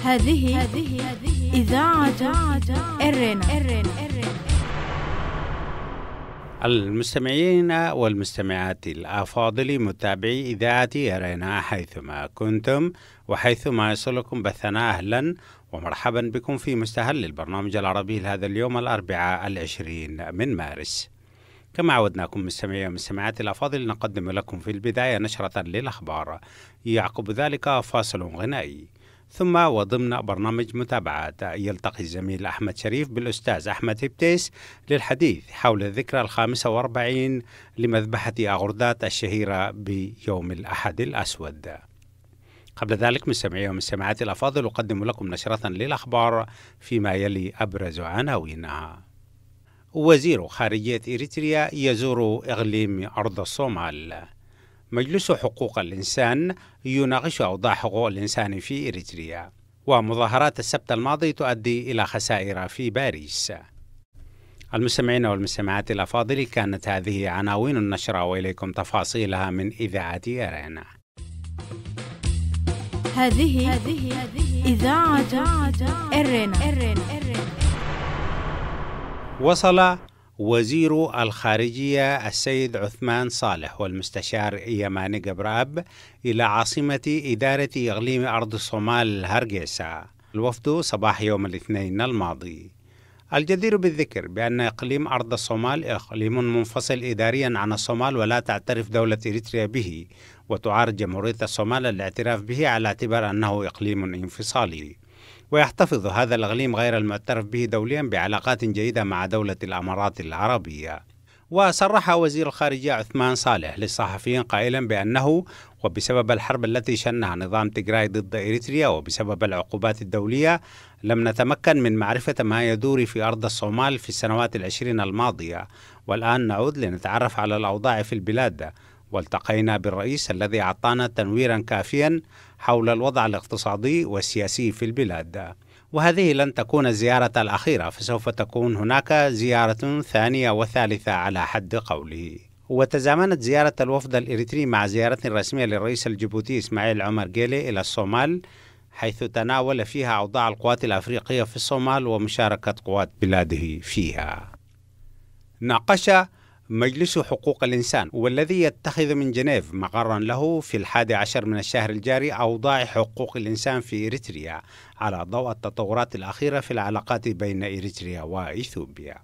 هذه إذاعة إرنا. المستمعين والمستمعات الأفاضل متابعي إذاعة إرنا حيثما كنتم وحيثما يصلكم بثنا، أهلا ومرحبا بكم في مستهل البرنامج العربي لهذا اليوم الأربعاء 20 من مارس. كما عودناكم مستمعي ومستمعات الأفاضل، نقدم لكم في البداية نشرة للأخبار يعقب ذلك فاصل غنائي، ثم وضمن برنامج متابعات يلتقي الزميل أحمد شريف بالأستاذ أحمد هبتيس للحديث حول الذكرى 45 لمذبحة أغردات الشهيرة بيوم الأحد الأسود. قبل ذلك مستمعي ومستمعات الأفاضل، أقدم لكم نشرة للأخبار فيما يلي أبرز عناوينها. وزير خارجية إريتريا يزور إقليم أرض الصومال. مجلس حقوق الإنسان يناقش أوضاع حقوق الإنسان في إريتريا. ومظاهرات السبت الماضي تؤدي إلى خسائر في باريس. المستمعين والمستمعات الأفاضل، كانت هذه عناوين النشرة وإليكم تفاصيلها من إذاعة إرنا. هذه إذاعة إرنا. وصل وزير الخارجية السيد عثمان صالح والمستشار يماني قبراب إلى عاصمة إدارة إقليم أرض الصومال هرقيسة الوفد صباح يوم الاثنين الماضي. الجدير بالذكر بأن إقليم أرض الصومال إقليم منفصل إداريا عن الصومال، ولا تعترف دولة إريتريا به، وتعارض جمهورية الصومال الاعتراف به على اعتبار أنه إقليم انفصالي. ويحتفظ هذا الإقليم غير المعترف به دوليا بعلاقات جيدة مع دولة الإمارات العربية. وصرح وزير الخارجية عثمان صالح للصحفيين قائلا بأنه وبسبب الحرب التي شنها نظام تيغراي ضد إريتريا وبسبب العقوبات الدولية لم نتمكن من معرفة ما يدور في أرض الصومال في السنوات 20 الماضية، والآن نعود لنتعرف على الأوضاع في البلاد، والتقينا بالرئيس الذي أعطانا تنويرا كافيا حول الوضع الاقتصادي والسياسي في البلاد. وهذه لن تكون الزيارة الأخيرة، فسوف تكون هناك زيارة ثانية وثالثة على حد قوله. وتزامنت زيارة الوفد الإريتري مع زيارة رسمية للرئيس الجيبوتي إسماعيل عمر جيلي إلى الصومال، حيث تناول فيها أوضاع القوات الأفريقية في الصومال ومشاركة قوات بلاده فيها. ناقش مجلس حقوق الإنسان والذي يتخذ من جنيف مقرا له في 11 من الشهر الجاري أوضاع حقوق الإنسان في إريتريا على ضوء التطورات الأخيرة في العلاقات بين إريتريا وإثيوبيا.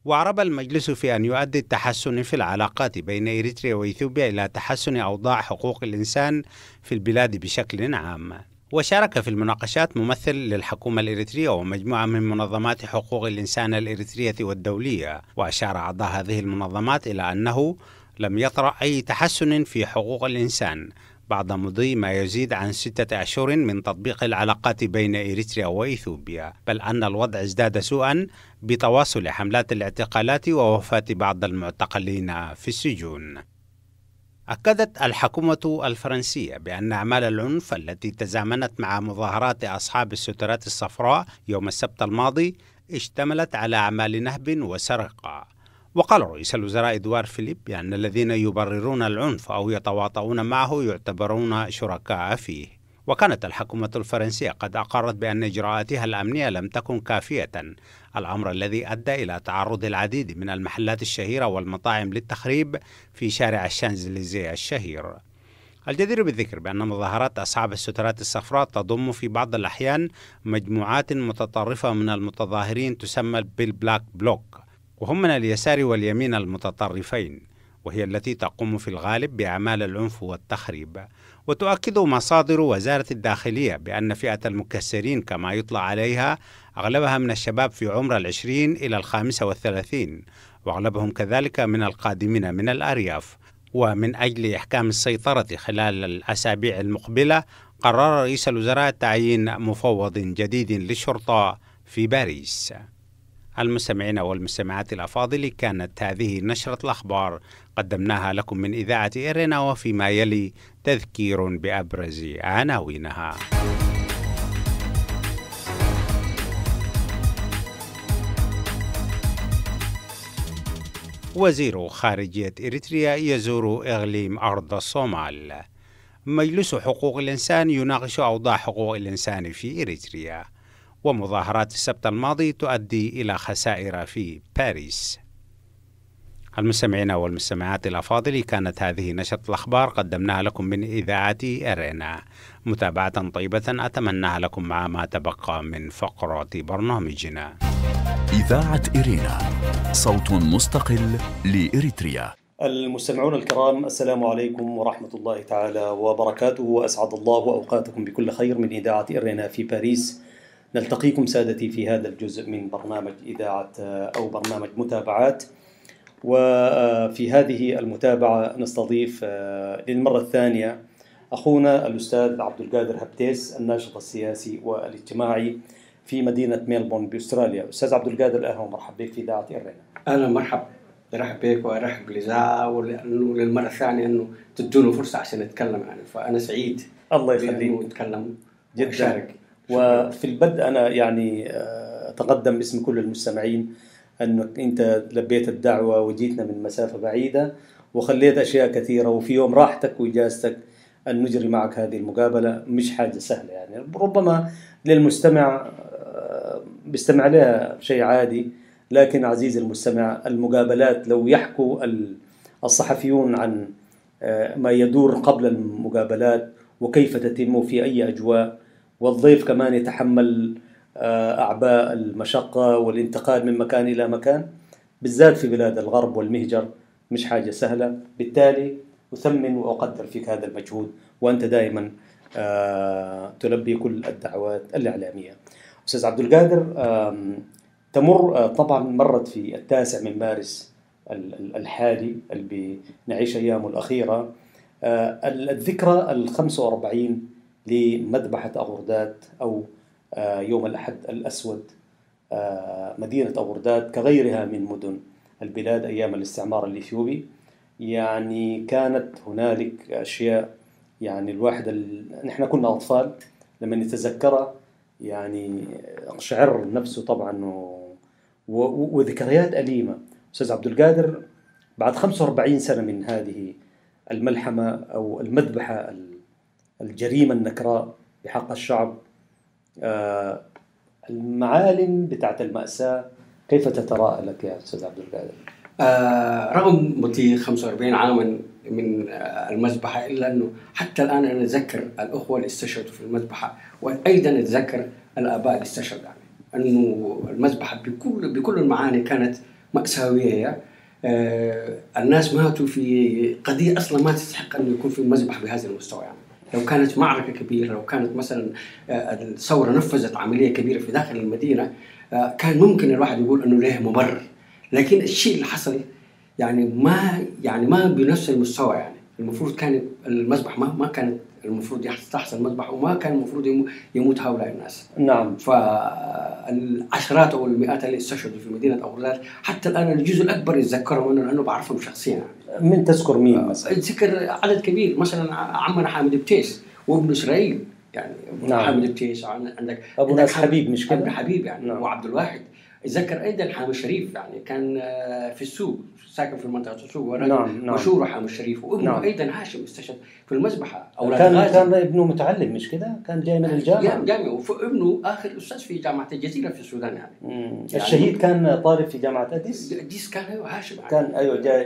وعرب المجلس في أن يؤدي التحسن في العلاقات بين إريتريا وإثيوبيا إلى تحسن أوضاع حقوق الإنسان في البلاد بشكل عام. وشارك في المناقشات ممثل للحكومة الإريترية ومجموعة من منظمات حقوق الإنسان الإريترية والدولية. وأشار أعضاء هذه المنظمات إلى أنه لم يطرأ أي تحسن في حقوق الإنسان بعد مضي ما يزيد عن 6 أشهر من تطبيق العلاقات بين إريتريا وإثيوبيا، بل أن الوضع ازداد سوءا بتواصل حملات الاعتقالات ووفاة بعض المعتقلين في السجون. أكدت الحكومة الفرنسية بأن أعمال العنف التي تزامنت مع مظاهرات أصحاب السترات الصفراء يوم السبت الماضي اشتملت على أعمال نهب وسرقة. وقال رئيس الوزراء إدوار فيليب بأن الذين يبررون العنف أو يتواطؤون معه يعتبرون شركاء فيه. وكانت الحكومة الفرنسية قد أقرت بأن إجراءاتها الأمنية لم تكن كافية، الأمر الذي أدى إلى تعرض العديد من المحلات الشهيرة والمطاعم للتخريب في شارع الشانزليزيه الشهير. الجدير بالذكر بأن مظاهرات أصحاب السترات الصفراء تضم في بعض الأحيان مجموعات متطرفة من المتظاهرين تسمى بالبلاك بلوك، وهم من اليسار واليمين المتطرفين، وهي التي تقوم في الغالب بأعمال العنف والتخريب. وتؤكد مصادر وزارة الداخلية بأن فئة المكسرين كما يطلع عليها أغلبها من الشباب في عمر 20 إلى 35، وأغلبهم كذلك من القادمين من الأرياف. ومن أجل إحكام السيطرة خلال الأسابيع المقبلة قرر رئيس الوزراء تعيين مفوض جديد للشرطة في باريس. المستمعين والمستمعات الأفاضل، كانت هذه نشرة الأخبار قدمناها لكم من إذاعة إرنا، وفيما يلي تذكير بأبرز عناوينها. وزير خارجية إريتريا يزور إقليم أرض الصومال. مجلس حقوق الإنسان يناقش أوضاع حقوق الإنسان في إريتريا، ومظاهرات السبت الماضي تؤدي إلى خسائر في باريس. المستمعين والمستمعات الأفاضل، كانت هذه نشرة الأخبار قدمناها لكم من إذاعة إرينا. متابعة طيبة أتمناها لكم مع ما تبقى من فقرات برنامجنا. إذاعة إرينا، صوت مستقل لإريتريا. المستمعون الكرام، السلام عليكم ورحمة الله تعالى وبركاته، وأسعد الله أوقاتكم بكل خير من إذاعة إرينا في باريس. نلتقيكم سادتي في هذا الجزء من برنامج إذاعة أو برنامج متابعات، وفي هذه المتابعة نستضيف للمرة الثانية أخونا الأستاذ عبد القادر هبتيس، الناشط السياسي والاجتماعي في مدينة ميلبورن بأستراليا. أستاذ عبد القادر، أهلا ومرحبا بك في إذاعة إرينا. أهلا مرحبا، برحب بك وأرحب بالإذاعة، ولأنه للمرة الثانية أنه تدونه فرصة عشان نتكلم يعني، فأنا سعيد. الله يخليك. نتكلم جدا. وشارك. وفي البدء أنا يعني أتقدم باسم كل المستمعين أنك أنت لبيت الدعوة وجيتنا من مسافة بعيدة وخليت أشياء كثيرة، وفي يوم راحتك وإجازتك أن نجري معك هذه المقابلة مش حاجة سهلة يعني. ربما للمستمع بيستمع لها شيء عادي، لكن عزيزي المستمع، المقابلات لو يحكوا الصحفيون عن ما يدور قبل المقابلات وكيف تتم في أي أجواء، والضيف كمان يتحمل أعباء المشقة والانتقال من مكان إلى مكان، بالذات في بلاد الغرب والمهجر، مش حاجة سهلة. بالتالي أثمن وأقدر فيك هذا المجهود، وأنت دائما تلبي كل الدعوات الإعلامية. أستاذ عبد القادر، تمر طبعا مرت في 9 من مارس الحالي اللي بنعيش أيامه الأخيرة الذكرى 45 لمذبحة أغردات أو يوم الأحد الأسود. مدينة أغردات كغيرها من مدن البلاد أيام الاستعمار الإثيوبي، يعني كانت هنالك أشياء يعني الواحد نحن كنا أطفال لما نتذكرها يعني أقشعر نفسه طبعا، وذكريات أليمة. أستاذ عبد القادر، بعد 45 سنة من هذه الملحمة أو المذبحة الجريمة النكراء بحق الشعب، المعالم بتاعت المأساة كيف تتراءى لك يا أستاذ عبد القادر؟ رغم مضي 45 عاما من المذبحة، إلا أنه حتى الآن أنا أتذكر الأخوة اللي استشهدوا في المذبحة، وأيضا أتذكر الآباء اللي استشهدوا، يعني أنه المذبحة بكل المعاني كانت مأساوية. الناس ماتوا في قضية أصلا ما تستحق أن يكون في مذبحة بهذا المستوى. يعني لو كانت معركة كبيرة، لو كانت مثلا الثورة نفذت عملية كبيرة في داخل المدينة، كان ممكن الواحد يقول أنه ليه مبرر. لكن الشيء اللي حصل يعني ما بنفس المستوى. يعني المفروض كان المذبح ما كان المفروض تحصل مذبح، وما كان المفروض يموت هؤلاء الناس. نعم. فالعشرات أو المئات اللي استشهدوا في مدينة أغردات حتى الآن الجزء الأكبر يتذكرهم منه لأنه بعرفهم شخصيا. من تذكر مين مثلا؟ أتذكر عدد كبير، مثلا عمنا حامد بتيس وابن إسرائيل، يعني نعم. حامد بتيس، عندك أبو ناس حبيب، مش كده؟ ابن حبيب يعني. نعم. وعبد الواحد. أتذكر أيضا حامد الشريف، يعني كان في السوق، ساكن في منطقة السوق، نعم. مشهور حامد الشريف، وابنه نعم. أيضا هاشم استشهد في المذبحة. كان ابنه متعلم، مش كده؟ كان جاي من الجامعة. جامعة، وابنه آخر أستاذ في جامعة الجزيرة في السودان يعني. الشهيد كان طالب في جامعة أديس. أديس كان هاشم يعني. كان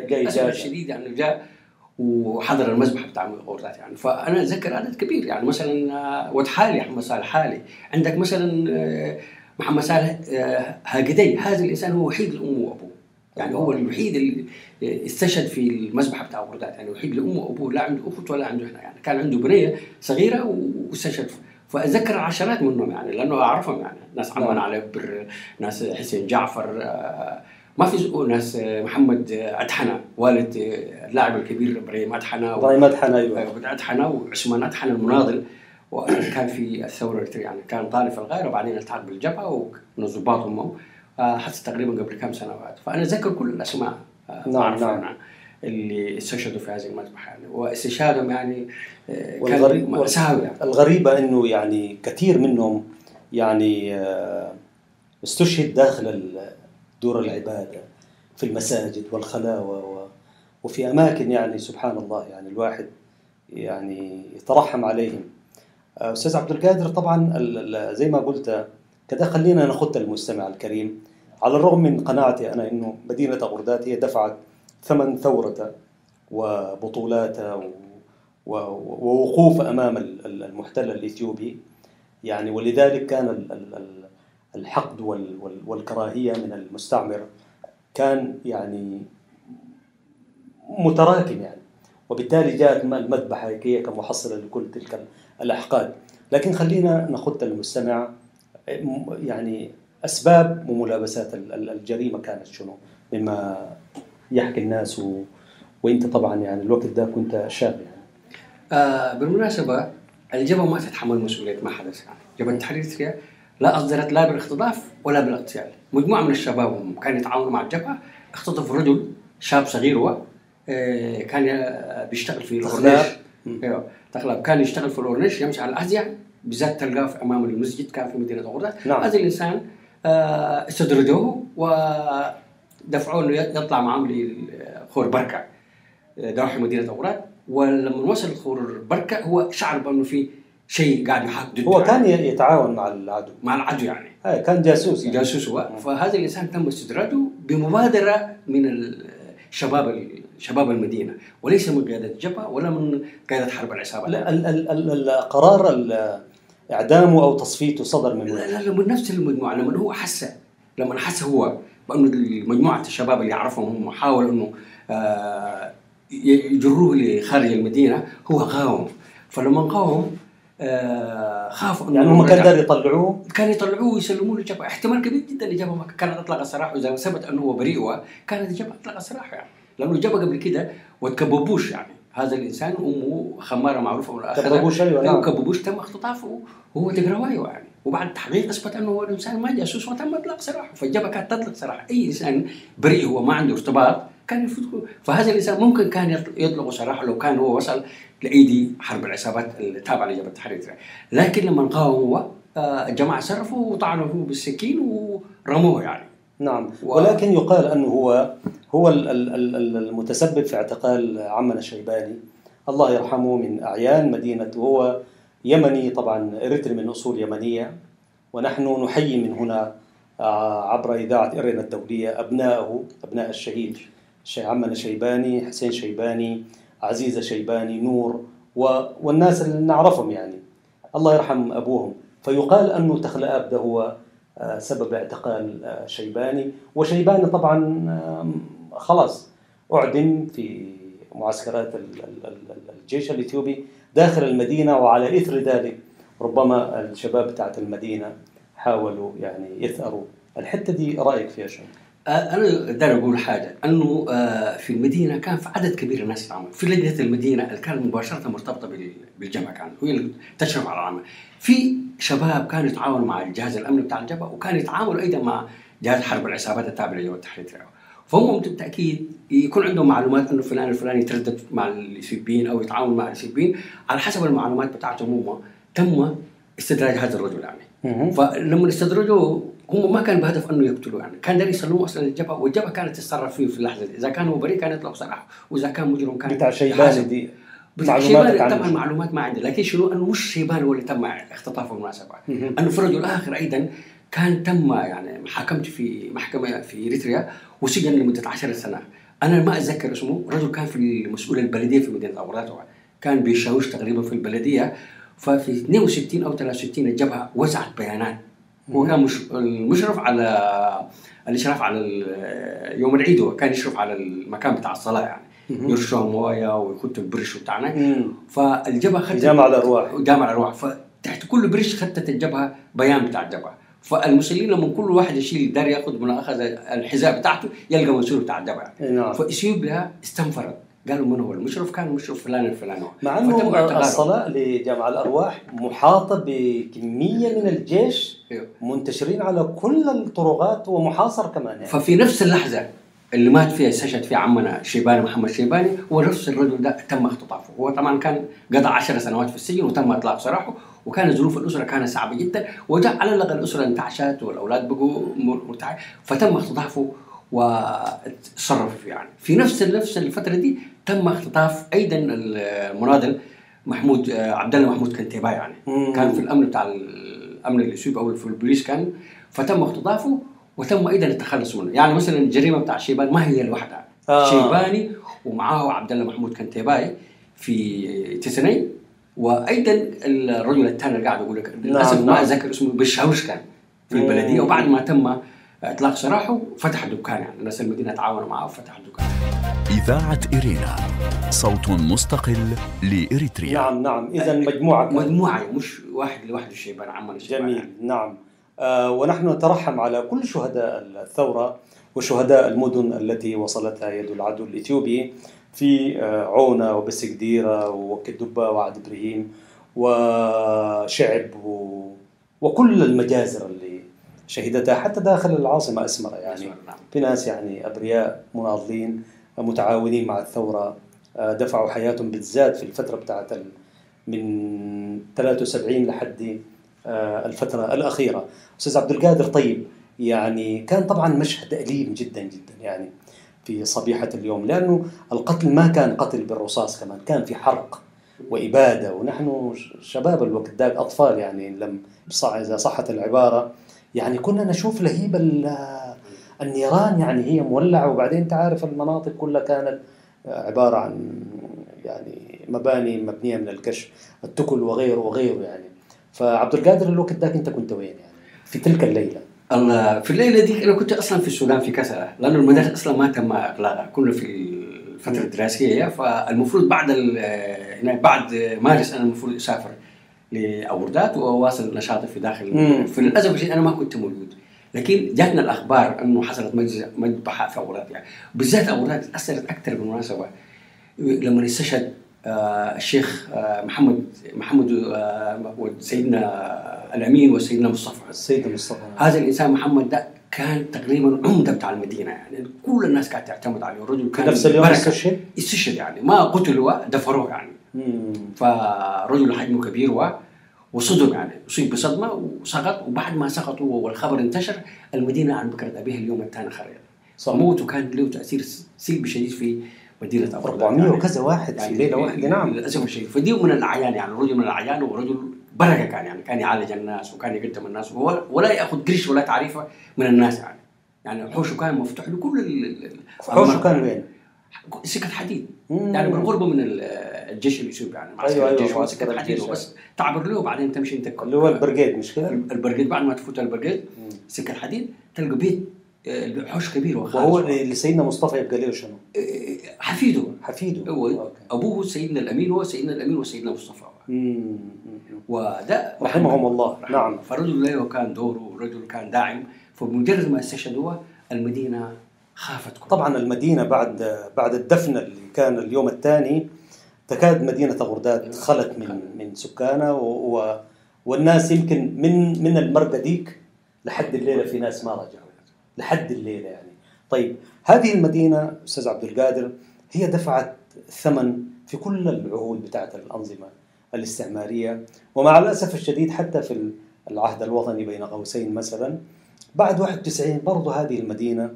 جاي أسف شديد يعني، جاء وحضر المذبح بتاع أغردات يعني. فأنا أتذكر عدد كبير، يعني مثلا ود حالي، محمد صالح حالي، عندك مثلا محمد صالح هاجدي، هذا الإنسان هو وحيد لأمه وأبوه، يعني هو الوحيد اللي استشهد في المذبح بتاع أغردات، يعني وحيد لأمه وأبوه، لا عنده أخت ولا عنده هنا، يعني كان عنده بنية صغيرة واستشهد. فأتذكر عشرات منهم يعني، لأنه أعرفهم يعني، ناس عمان علي بر، ناس حسين جعفر، ما في ناس محمد أدحنة والد اللاعب الكبير إبراهيم أدحنة، وعثمان أدحنة المناضل، وكان في الثورة يعني كان طالب في الغاية وبعدين التحق بالجبهة وكانوا ضباطهم حتى تقريبا قبل كم سنوات. فأنا أتذكر كل الأسماء نعم. اللي استشهدوا في هذه المذبحة يعني، واستشهادهم يعني كان مأساوي يعني. الغريبة إنه يعني كثير منهم يعني استشهد داخل دور العبادة في المساجد والخلاوة وفي أماكن يعني سبحان الله، يعني الواحد يعني يترحم عليهم. أستاذ عبد القادر، طبعا زي ما قلت كده، خلينا نخط المستمع الكريم. على الرغم من قناعتي أنا أنه مدينة أغردات هي دفعت ثمن ثورتها وبطولاتها ووقوف أمام المحتل الإثيوبي، يعني ولذلك كان الحقد والكراهية من المستعمر كان يعني متراكم يعني، وبالتالي جاءت المذبحة هي كمحصلة لكل تلك الأحقاد. لكن خلينا نخط المستمع يعني أسباب وملابسات الجريمة كانت شنو مما يحكي الناس، وإنت طبعا يعني الوقت ده كنت شاب يعني. بالمناسبة الجبهة ما تتحمل مسؤولية ما حدث يعني. جبهة تحرير إريتريا لا أصدرت لا بالاختطاف ولا بالاغتيال. مجموعة من الشباب هم كانوا يتعاونوا مع الجبهة، اختطف رجل شاب صغير هو كان بيشتغل في الأورنيش. تخلاب كان يشتغل في الأورنيش، يمشي على الأحذية بالذات تلقاه في أمام المسجد، كان في مدينة أغردات. نعم. هذا الإنسان استدرجوه ودفعوه إنه يطلع معهم لخور بركة، داخل في مدينة أغردات. ولما وصل خور بركة هو شعر بأنه في شيء قاعد يحاك ضده. هو كان يتعاون مع العدو يعني. كان جاسوس يعني. جاسوس هو. فهذا الإنسان تم استدراجه بمبادرة من شباب المدينة، وليس من قيادة الجبهة ولا من قيادة حرب العصابة. قرار إعدامه أو تصفيته صدر من لا من نفس المجموعة. لما حس هو بأنه مجموعة الشباب اللي يعرفهم هم حاولوا أنه يجروه لخارج المدينة، هو قاوم. فلما قاوم خافوا يعني هم كانوا يطلعوه، ويسلموه للجبهة. احتمال كبير جدا الجبهة ما كانت أطلق السراح، وإذا ثبت أنه هو بريء كانت الجبهة أطلق السراح يعني، لأنه الجبهة قبل كده وتكببوش يعني. هذا الإنسان أمه خمارة معروفة كببوش تم اختطافه وهو تقروايه يعني، وبعد التحقيق أثبت أنه هو الإنسان ما جاسوس وتم إطلاق سراحه. فالجبهة كانت تطلق سراح أي إنسان بريء هو ما عنده ارتباط كان يفوت. فهذا الإنسان ممكن كان يطلق سراحه لو كان هو وصل لأيدي حرب العصابات التابعة لجبهة تحرير. لكن لما قاوم هو الجماعة صرفوا وطعنوا فيه بالسكين ورموه يعني. نعم. ولكن يقال أنه هو المتسبب في اعتقال عمنا الشيباني الله يرحمه من أعيان مدينة، وهو يمني طبعا، إريتري من أصول يمنية. ونحن نحيي من هنا عبر إذاعة إرينا الدولية أبناء الشهيد عمنا شيباني، حسين شيباني، عزيزة شيباني، نور، والناس اللي نعرفهم يعني، الله يرحم أبوهم. فيقال أنه تخلآب ده هو سبب اعتقال شيباني. وشيباني طبعا خلاص أعدم في معسكرات الجيش الإثيوبي داخل المدينة. وعلى إثر ذلك ربما الشباب بتاعت المدينة حاولوا يعني يثأروا الحتة دي. رأيك فيها شو؟ أنا داير أقول حاجة، أنه في المدينة كان في عدد كبير الناس يتعامل في لجنة المدينة اللي كانت مباشرة مرتبطة بالجبهة، كانت هي اللي تشرف على العمل. في شباب كانوا يتعاونوا مع الجهاز الأمني بتاع الجبهة، وكانوا يتعاونوا أيضا مع جهاز حرب العصابات التابع لجبهة تحرير. فهم بالتأكيد يكون عندهم معلومات أنه فلان الفلاني يتردد مع الإثيوبيين أو يتعاون مع الإثيوبيين. على حسب المعلومات بتاعتهم هم تم استدراج هذا الرجل يعني. فلما استدرجوه هم ما كان بهدف انه يقتلوا يعني، كان داري يسلموه اصلا الجبهه، والجبهه كانت تتصرف فيه في اللحظه دي. اذا كان هو بريء كان يطلق سراحه، واذا كان مجرم كان بتاع شيباني دي معلومات طبعا معلومات ما عندي. لكن شنو انه مش شيباني هو اللي تم اختطافه بالمناسبه، انه في رجل اخر ايضا كان تم يعني محاكمته في محكمه في اريتريا وسجن لمده 10 سنة. انا ما اتذكر اسمه. رجل كان في المسؤول البلديه في مدينه أغردات، كان بيشاوش تقريبا في البلديه. ففي 62 او 63 الجبهه وزعت بيانات، وكان المشرف على الاشراف على يوم العيد، وكان يشرف على المكان بتاع الصلاه يعني، يرشوا مويه ويخط البرش وبتاعنا. فالجبهه خدت جامع الارواح فتحت كل برش خدت الجبهه بيان بتاع الجبهه. فالمسلمين لما كل واحد يشيل دار ياخذ من اخذ الحذاء بتاعته يلقى مسؤول بتاع الجبهه. فاثيوبيا استنفرت، قالوا من هو المشرف؟ كان المشرف فلان الفلاني. مع انه الصلاه لجامع الارواح محاطه بكميه من الجيش منتشرين على كل الطرقات ومحاصر كمان يعني. ففي نفس اللحظه اللي مات فيها استشهد فيها عمنا شيباني محمد شيباني، ونفس الرجل ده تم اختطافه. هو طبعا كان قضى 10 سنوات في السجن وتم اطلاق سراحه، وكان ظروف الاسره كانت صعبه جدا، وجاء على الاقل الاسره انتعشت والاولاد بقوا مرتاحين، فتم اختطافه وتصرف يعني. في نفس الفتره دي تم اختطاف ايضا المناضل محمود عبد الله محمود كنتيباي يعني كان في الامن بتاع الامن الاثيوبي او في البوليس كان، فتم اختطافه وتم ايضا التخلص منه. يعني مثلا الجريمه بتاع شيبان ما هي لوحدها، شيباني ومعاه عبد الله محمود كنتيباي في تسني، وايضا الرجل الثاني اللي قاعد اقول لك للاسف ما اذكر اسمه بالشاوش كان في البلديه، وبعد ما تم اطلاق سراحه فتح دكان، يعني الناس المدينه تعاونوا معه وفتح دكان. إذاعة إرينا صوت مستقل لإريتريا. نعم إذا مجموعة مش واحد لوحده الشيبان عمل جميل يعني. نعم ونحن نترحم على كل شهداء الثورة وشهداء المدن التي وصلتها يد العدو الإثيوبي في عونة وبسكديرة وكدبة وعد إبراهيم وشعب وكل المجازر اللي شهدتها حتى داخل العاصمة أسمرة. يعني في ناس يعني أبرياء مناضلين متعاونين مع الثورة دفعوا حياتهم بالذات في الفترة بتاعت من 73 لحد الفترة الأخيرة. أستاذ عبد القادر، طيب يعني كان طبعا مشهد أليم جدا جدا يعني في صبيحة اليوم، لأنه القتل ما كان قتل بالرصاص، كمان كان في حرق وإبادة، ونحن شباب الوقت ذاك أطفال يعني لم إذا صحت العبارة يعني كنا نشوف لهيب النيران، يعني هي مولعة، وبعدين تعرف المناطق كلها كانت عبارة عن يعني مباني مبنية من الكشف التكل وغيره وغيره يعني. فعبد القادر الوقت ذاك أنت كنت وين يعني في تلك الليلة؟ في الليلة دي أنا كنت أصلا في السودان في كسلة، لأنه المدارس أصلا ما تم إغلاقها، كله في الفترة الدراسية، فالمفروض بعد مارس أنا المفروض أسافر لأوردات وأواصل نشاطي في داخل. فللأسف الشديد أنا ما كنت موجود، لكن جاتنا الأخبار أنه حصلت مذبحة في أوردات، يعني بالذات أوردات أثرت أكثر بالمناسبة لما استشهد الشيخ محمد وسيدنا الأمين وسيدنا مصطفى. السيد مصطفى هذا الإنسان محمد ده كان تقريبا عمدة بتاع المدينة، يعني كل الناس كانت تعتمد عليه، الرجل كان نفس اليوم استشهد يعني ما قتلوا دفروه يعني. فرجل حجمه كبير وصدم يعني أصيب بصدمة وسقط، وبعد ما سقط والخبر انتشر المدينة عن بكرة أبيها اليوم الثاني خرج موته، كان له تأثير سلبي شديد في مدينة 400 يعني وكذا واحد يعني في ليلة واحدة. نعم للأسف الشيء. فدي من الأعيان يعني، رجل من الأعيان ورجل بركة كان، يعني كان يعالج الناس وكان يقدم الناس ولا يأخذ قرش ولا تعريفة من الناس يعني حوشه كان مفتوح لكل حوشه كان وين؟ سكة حديد يعني بالقرب من الجيش الإثيوبي يعني أيوة الجيش هو سكة حديد بس تعبر له وبعدين تمشي أنت اللي هو البرقيد، مش كده؟ البرقيد بعد ما تفوت البرقيد سكة حديد تلقى بيت حوش كبير وهو اللي سيدنا مصطفى يبقى له شنو؟ حفيده هو أبوه سيدنا الأمين وسيدنا مصطفى وده رحمهم الله. نعم. فرجل له كان دوره ورجل كان داعم، فمجرد ما استشهدوا المدينة خافت كلها. طبعا المدينة بعد الدفن اللي كان اليوم الثاني تكاد مدينة أوردات خلت من سكانها والناس يمكن من المرقة ديك لحد الليلة في ناس ما رجعوا لحد الليلة يعني. طيب هذه المدينة أستاذ عبد القادر هي دفعت ثمن في كل العهود بتاعت الأنظمة الاستعمارية، ومع الأسف الشديد حتى في العهد الوطني بين قوسين مثلا بعد 91 برضو هذه المدينة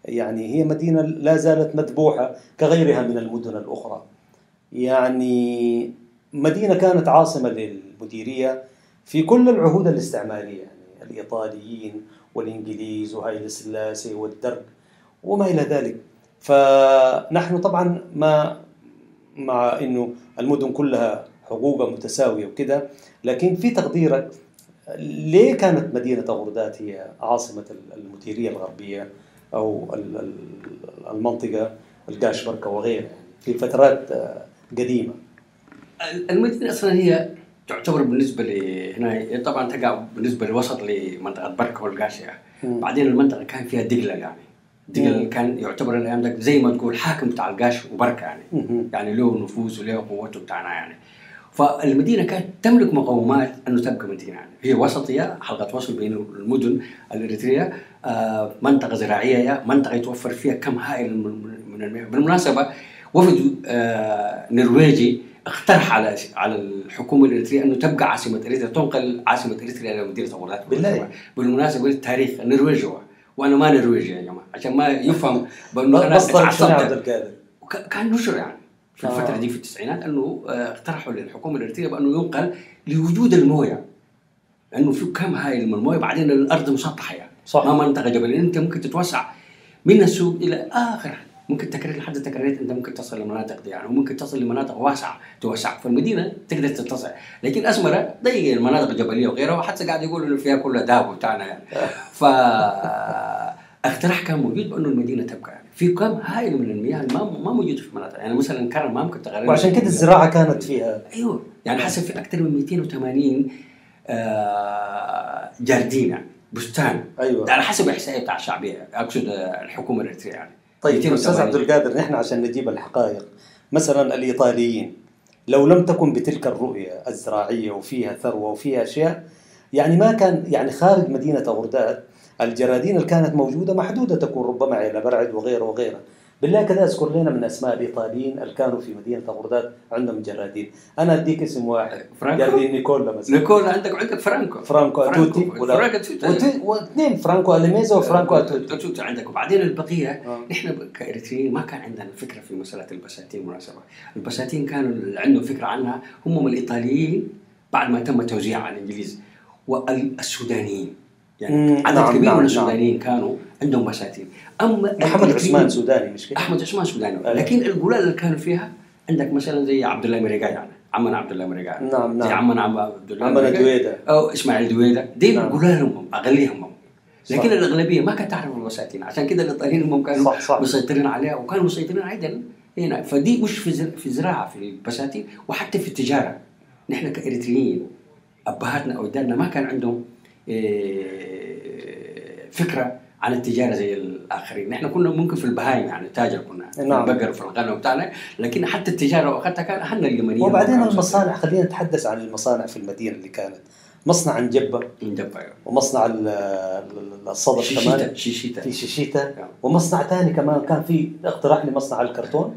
يعني هي مدينة لا زالت مذبوحة كغيرها من المدن الأخرى. يعني مدينة كانت عاصمة للمديرية في كل العهود الاستعمارية، يعني الإيطاليين والإنجليز وهايل السلاسي والدرك وما إلى ذلك. فنحن طبعا مع إنه المدن كلها حقوقها متساوية وكده، لكن في تقديرك ليه كانت مدينة أوردات هي عاصمة المديرية الغربية أو المنطقة القاش بركة وغيرها يعني في فترات قديمة؟ المدينة أصلا هي تعتبر بالنسبة هنا طبعا تقع بالنسبة لوسط لمنطقة بركة والقاش يعني. بعدين المنطقة كان فيها دقلة يعني دقل كان يعتبر الأيام ذاك زي ما تقول حاكم بتاع القاش وبركة يعني يعني له نفوذ وله قوته بتاعنا يعني. فالمدينة كانت تملك مقومات أنه تبقى مدينة يعني. هي وسطية، حلقة وصل بين المدن الإريترية، منطقة زراعية، منطقة يتوفر فيها كم هائل من المياه. بالمناسبة وفد نرويجي اقترح على الحكومة الإريترية أنه تبقى عاصمة إريتريا، تنقل عاصمة إريتريا إلى مدينة أوردات. بالمناسبة التاريخ النرويجي وأنا ما نرويجي يا جماعة عشان ما يفهم بأنه أنا اتعصبت. كان نشر يعني في الفترة دي في التسعينات، أنه اقترحوا للحكومة الإريترية بأنه ينقل لوجود الموية، لأنه في كم هائل من الموية، بعدين الأرض مسطحة يعني صح. ما منطقة جبلية، أنت ممكن تتوسع من السوق إلى آخر، ممكن تكرر لحد تكررت أنت ممكن تصل لمناطق دي يعني، وممكن تصل لمناطق واسعة توسع، فالمدينة تقدر تتسع. لكن أسمرة ضيق المناطق الجبلية وغيرها، وحتى قاعد يقولوا إنه فيها كلها داب وتانا يعني. فاقتراح كان موجود بأنه المدينة تبقى يعني في كم هائل من المياه ما موجود في مناطق يعني، مثلا كرم ما ممكن تغير، وعشان كده الزراعة كانت فيها أيوه يعني حسب في أكثر من 280 جاردين يعني بستان. أيوة. على حسب إحصائية بتاع الشعبية، أقصد الحكومة الإريترية يعني. طيب أستاذ عبد القادر، نحن عشان نجيب الحقائق، مثلا الإيطاليين لو لم تكن بتلك الرؤية الزراعية وفيها ثروة وفيها أشياء يعني، ما كان يعني خارج مدينة غرداد الجرادين اللي كانت موجودة محدودة تكون، ربما على برعد وغيره وغيره. بالله كذا اذكر لنا من اسماء الايطاليين اللي كانوا في مدينه غرداد عندهم جرادين. انا اديك اسم واحد، جاردين نيكولا مثلا. نيكولا عندك فرانكو اتوتي واثنين فرانكو أليميزا وفرانكو اتوتي عندك. وبعدين البقيه نحن كإريتريين ما كان عندنا فكره في مساله البساتين. مناسبه البساتين كانوا اللي عندهم فكره عنها هم الايطاليين بعد ما تم توزيعها على الانجليز، والسودانيين يعني عدد كبير من السودانيين كانوا عندهم بساتين. اما محمد عثمان سوداني مش كده؟ احمد عثمان سوداني لكن القلال اللي كانوا فيها عندك مثلا زي عبد الله مريقاي يعني عمنا عبد الله مريقاي، نعم زي عمنا عبد الله عمنا دويدة او اسماعيل دويدة، دي قلالهم اغليهم، لكن الاغلبيه ما كانت تعرف البساتين. عشان كده الايطاليين هم كانوا مسيطرين عليها، وكانوا مسيطرين ايضا هنا. فدي مش في الزراعه، في البساتين وحتى في التجاره. نحن كإريتريين ابهاتنا او اجدادنا ما كان عندهم فكرة عن التجارة زي الآخرين. نحن كنا ممكن في البهايم يعني تاجر، كنا في البقر وفي الغنم بتاعنا، لكن حتى التجارة وقتها كان أهلنا اليمنيين. وبعدين المصانع، خلينا نتحدث عن المصانع في المدينة اللي كانت مصنع نجبة ومصنع الصدف كمان في شيشيتا ومصنع ثاني كمان كان في اقتراح لمصنع الكرتون.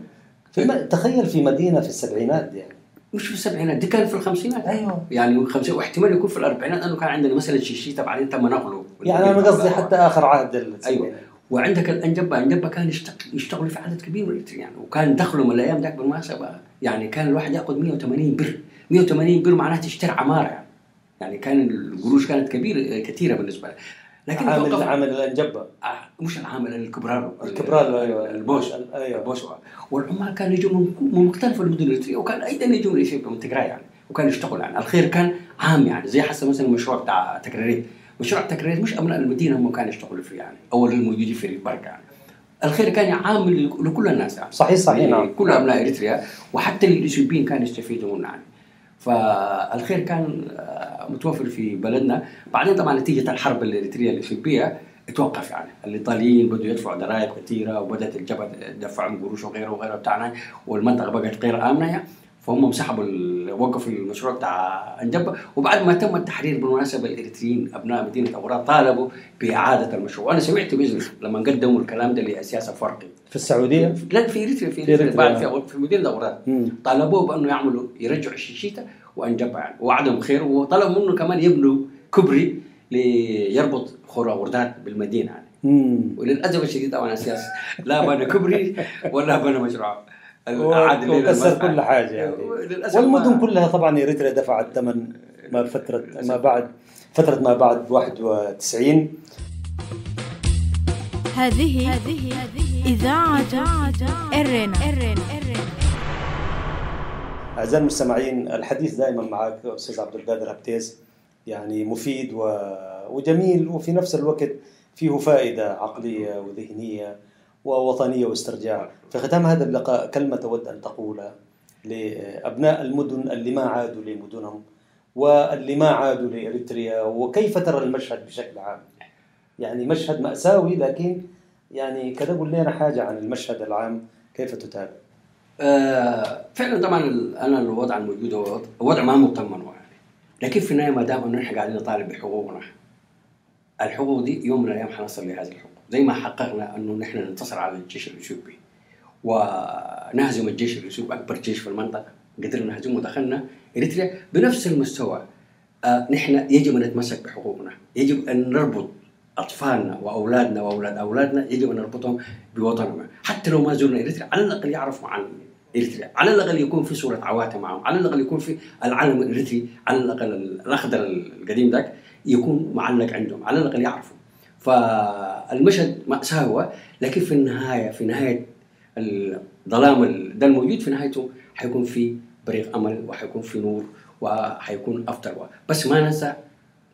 تخيل في مدينة في السبعينات يعني، مش في السبعينات، دي كان في الخمسينات. أيوة. يعني 50 واحتمال يكون في الأربعينات، لأنه كان عندنا مثلا شيشيتا بعدين تم نقله. يعني أنا قصدي حتى آخر عهد أيوة. وعندك الأنجبة كان يشتغلوا في عدد كبير من يعني، وكان دخلهم الأيام ذاك بالمناسبة يعني كان الواحد يأخذ 180 بر. 180 بر معناته تشتري عمارة يعني كان القروش كانت كثيرة بالنسبة له. لكن عامل الأنجبة مش العامل الكبرار أيوة. البوش أيوة. البوش. والعمال كانوا يجوا من مختلف المدن الإريترية، وكان أيضا يجوا من تجراي يعني، وكان يشتغل يعني. الخير كان عام يعني، زي حسب مثلا المشروع بتاع تكريريت. مشروع تكريريت مش أبناء المدينة هم كانوا يشتغلوا فيه يعني، أول الموجودين في البركة يعني. الخير كان عام لكل الناس يعني. صحيح نعم. كل أبناء إريتريا وحتى الإثيوبيين كانوا يستفيدوا منه يعني. فالخير كان متوفر في بلدنا. بعدين طبعا نتيجة الحرب الإريترية الإثيوبية توقف يعني، الإيطاليين بدوا يدفعوا ضرائب كثيرة، وبدأت الجبهة تدفع قروش وغيره بتاعنا، والمنطقة بقت غير آمنة يعني. فهم وقفوا المشروع بتاع أنجبة. وبعد ما تم التحرير بالمناسبة الإريتريين أبناء مدينة أوراد طالبوا بإعادة المشروع. وأنا سمعت بإذن لما قدموا الكلام ده لسياسة فرقي في السعودية، لا في إريتريا بعد في مدينة أوراد طالبوه بأنه يرجعوا الشيشيتا وأنجبة يعني، وعدم خير. وطلبوا منه كمان يبنوا كبري ليربط خورا غرداد بالمدينة يعني. وللأسف الشديد طبعا سياسة لا بنى كبري ولا بنى مشروع، وكسر كل حاجة يعني. والمدن كلها طبعا إريتريا دفعت ثمن فترة ما بعد 91. هذه إذاعة إرينا. أعزائي المستمعين، الحديث دائما معك أستاذ عبد القادر هبتيز، يعني مفيد وجميل، وفي نفس الوقت فيه فائدة عقلية وذهنية ووطنية واسترجاع. في ختام هذا اللقاء كلمة تود أن تقولها لأبناء المدن اللي ما عادوا لمدنهم واللي ما عادوا لإريتريا، وكيف ترى المشهد بشكل عام؟ يعني مشهد مأساوي، لكن يعني كذا قول لنا حاجة عن المشهد العام، كيف تتابع؟ فعلا طبعا أنا الوضع الموجود هو وضع ما مطمن يعني، لكن في النهاية ما دام أنه نحن قاعدين نطالب بحقوقنا، الحقوق دي يوم من الأيام حنصل لهذه الحقوق. زي ما حققنا أنه نحن ننتصر على الجيش الإثيوبي ونهزم الجيش الإثيوبي أكبر جيش في المنطقة، قدرنا نهزمه ودخلنا إريتريا بنفس المستوى. نحن يجب أن نتمسك بحقوقنا، يجب أن نربط أطفالنا وأولادنا يجب أن نربطهم بوطننا، حتى لو ما زرنا إريتريا على الأقل يعرفوا عن إريتريا، على الأقل يكون في صورة عواتة معهم، على الأقل يكون في العلم الإريتري، على الأقل الأخضر القديم ذاك يكون معلق عندهم، على الأقل يعرفوا. فالمشهد مأساة هو، لكن في نهاية الظلام ده الموجود، في نهايته حيكون في بريق أمل وحيكون في نور وحيكون أفضل. بس ما ننسى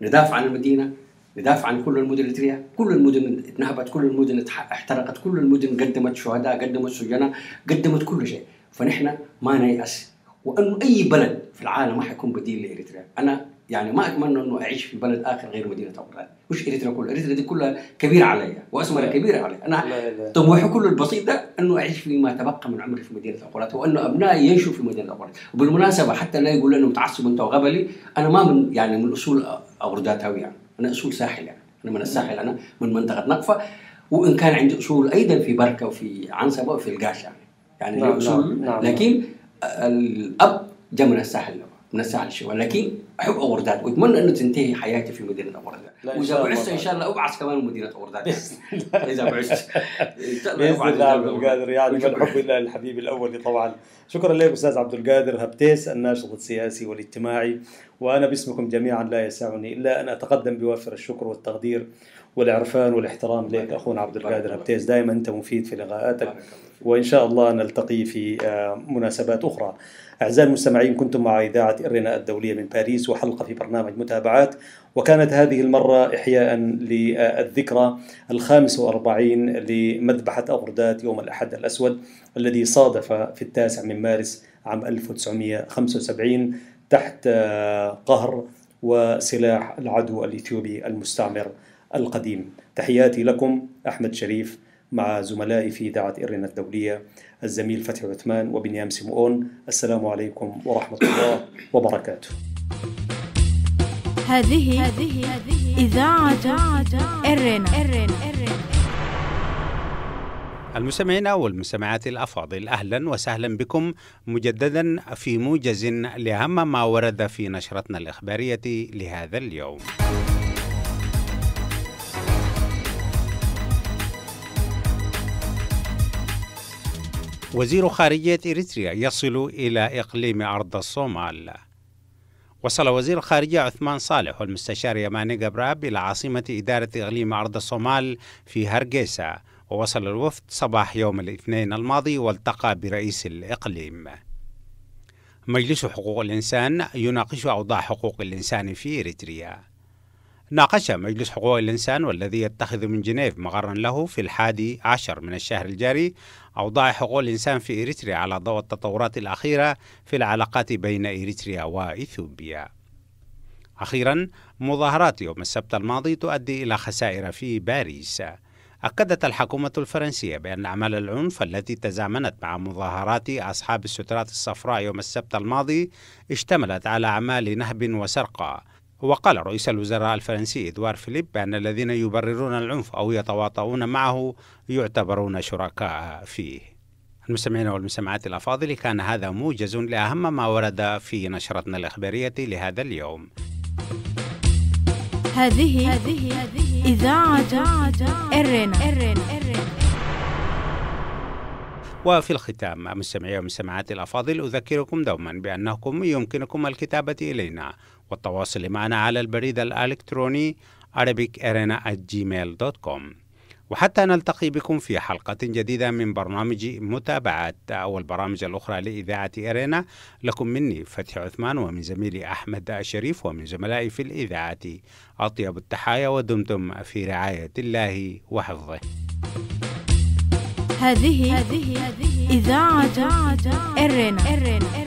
ندافع عن المدينة، ندافع عن كل المدن الإريترية، كل المدن اتنهبت، كل المدن احترقت، كل المدن قدمت شهداء، قدمت سجناء، قدمت كل شيء. فنحن ما نيأس، وأنه أي بلد في العالم ما حيكون بديل لإريتريا. أنا يعني ما أتمنى أنه أعيش في بلد آخر غير مدينة أغرداد. وش إريتريا كلها؟ إريتريا دي كلها كبيرة علي وأسمرها كبيرة علي. أنا طموحي كله البسيط ده أنه أعيش فيما تبقى من عمري في مدينة أغرداد، وأنه أبنائي يعيشوا في مدينة أغرداد. وبالمناسبة حتى لا يقول أنه متعصب أنت وغبلي، أنا ما من أصول أغرداد هوي، يعني أنا أصول ساحل، يعني أنا من الساحل، أنا من منطقة نقفة، وإن كان عندي أصول أيضا في بركة وفي عنصبة وفي القاش، يعني لي أصول. لكن الأب جاء من الساحل، الشمال، لكن أحب أغرداد وأتمنى أنه تنتهي حياتي في مدينة أغرداد. وإذا بعثت إن شاء الله أبعث كمان مدينة أغرداد، إذا بعثت بإذن الله. عبد القادر يعني من حب الله الحبيب الأول طبعا. شكرا لك أستاذ عبد القادر هبتيس، الناشط السياسي والاجتماعي. وأنا باسمكم جميعا لا يسعني إلا أن أتقدم بوافر الشكر والتقدير والعرفان والاحترام لك أخونا عبد القادر هبتيس. دائما أنت مفيد في لقاءاتك، وإن شاء الله نلتقي في مناسبات أخرى. أعزائي المستمعين، كنتم مع إذاعة إرنا الدولية من باريس، وحلقة في برنامج متابعات، وكانت هذه المرة إحياء للذكرى 45 لمذبحة أغرداد يوم الأحد الأسود الذي صادف في 9 مارس عام 1975 تحت قهر وسلاح العدو الإثيوبي المستعمر القديم. تحياتي لكم، أحمد شريف، مع زملائي في إذاعة إرنا الدولية الزميل فتحي عثمان وبنيام سيمؤون. السلام عليكم ورحمة الله وبركاته. هذه إذاعة إرنا. المستمعين والمستمعات الأفاضل، أهلا وسهلا بكم مجددا في موجز لأهم ما ورد في نشرتنا الإخبارية لهذا اليوم. وزير خارجية إريتريا يصل إلى إقليم أرض الصومال. وصل وزير الخارجية عثمان صالح والمستشار يماني جبراب إلى عاصمة إدارة إقليم أرض الصومال في هرقيسة، ووصل الوفد صباح يوم الاثنين الماضي والتقى برئيس الإقليم. مجلس حقوق الإنسان يناقش أوضاع حقوق الإنسان في إريتريا. ناقش مجلس حقوق الإنسان والذي يتخذ من جنيف مقرا له في 11 من الشهر الجاري أوضاع حقوق الإنسان في إريتريا على ضوء التطورات الأخيرة في العلاقات بين إريتريا وإثيوبيا. أخيرا، مظاهرات يوم السبت الماضي تؤدي إلى خسائر في باريس. أكدت الحكومة الفرنسية بأن أعمال العنف التي تزامنت مع مظاهرات أصحاب السترات الصفراء يوم السبت الماضي اشتملت على أعمال نهب وسرقة. وقال رئيس الوزراء الفرنسي إدوار فيليب بأن الذين يبررون العنف أو يتواطؤون معه يعتبرون شركاء فيه. المستمعين والمستمعات الأفاضل، كان هذا موجز لأهم ما ورد في نشرتنا الإخبارية لهذا اليوم. هذه إذاعة إرنا. وفي الختام، مستمعي ومستمعات الأفاضل، أذكركم دوما بأنكم يمكنكم الكتابة إلينا والتواصل معنا على البريد الإلكتروني arabicerena@gmail.com. وحتى نلتقي بكم في حلقة جديدة من برنامج متابعات أو البرامج الأخرى لإذاعة إرنا، لكم مني فتحي عثمان ومن زميلي أحمد شريف ومن زملائي في الإذاعة أطيب التحايا، ودمتم في رعاية الله وحفظه. هذه إذاعة إرنا.